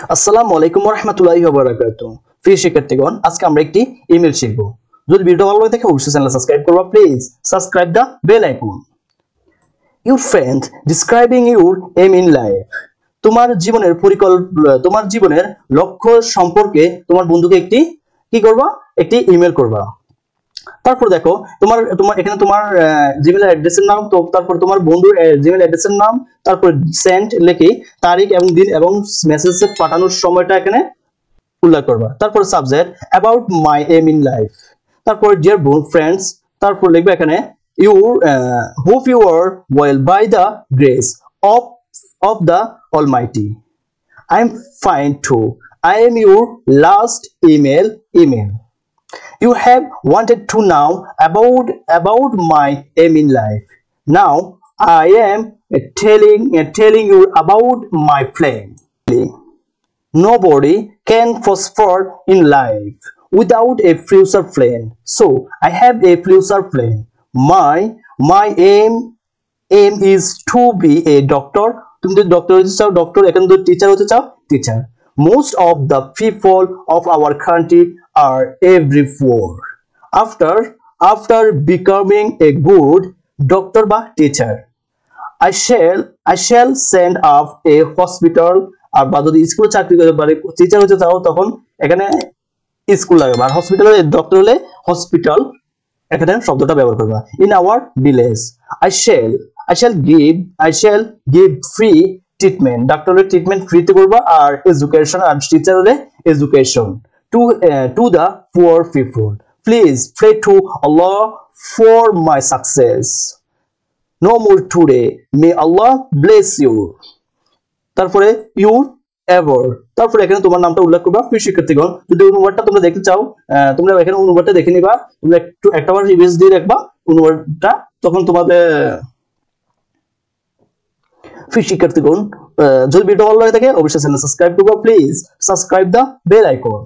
আসসালামু আলাইকুম ওয়া রাহমাতুল্লাহি ওয়া বারাকাতুহু। প্রিয় শিক্ষার্থীগণ, আজকে আমরা একটি ইমেল শিখব। যদি ভিডিওটা ভালো লাগে থাকে অবশ্যই চ্যানেল সাবস্ক্রাইব করবা। Please subscribe the bell icon. Your friend describing your aim in life. তোমার জীবনের লক্ষ্য সম্পর্কে তোমার বন্ধুকে কি করবা? একটি ইমেল করবা। তারপর দেখো তোমার এখানে তোমার জিমেইল অ্যাড্রেসের নাম, তো তারপর তোমার বন্ধুর জিমেইল অ্যাড্রেসের নাম, তারপর সেন্ড লিখে তারিখ এবং দিন এবং মেসেজ পাঠানোর সময়টা এখানে উল্লেখ করবা। তারপর subject about my aim in life, তারপর ডিয়ার ফ্রেন্ডস, তারপর লিখবে এখানে you hope you are well by the grace of the almighty. I am fine too. I am your last email. You have wanted to know about my aim in life. Now I am telling you about my plan. Nobody can prosper in life without a future plan. So I have a future plan. My aim is to be a doctor. তুমি যদি doctor হতে চাও doctor, এখানে যদি teacher হতে চাও teacher. Most of the people of our country are every poor. After becoming a good doctor বা teacher, I shall send up a hospital. আর বা যদি স্কুল চাকরি করতে পারে টিচার হতে চাও তখন এখানে স্কুল লাগবে, আর হসপিটালে ডক্টর হলে হসপিটাল এখানে শব্দটা ব্যবহার করবা। In our village, I shall give free treatment. ডাক্তারের ট্রিটমেন্ট ফ্রিতে করবা, আর এডুকেশন আর টিচার হলে education to the poor people. Please pray to Allah for my success. No more today. May Allah bless you. তারপরে your ever, তারপরে এখানে তোমার নামটা উল্লেখ করবা। প্রিয় শিক্ষার্থীগণ, যদি অনুবাদটা তোমরা দেখতে চাও তোমরা এখানে অনুবাদটা দেখে নিবা। তোমরা একটাবার রিভাইজ দিয়ে রাখবা অনুবাদটা, তখন তোমাদের প্রিয় শিক্ষার্থীগণ যদি ভিডিও ভালো লাগে থাকে অবশ্যই চ্যানেল সাবস্ক্রাইব করবা। Please subscribe the bell icon.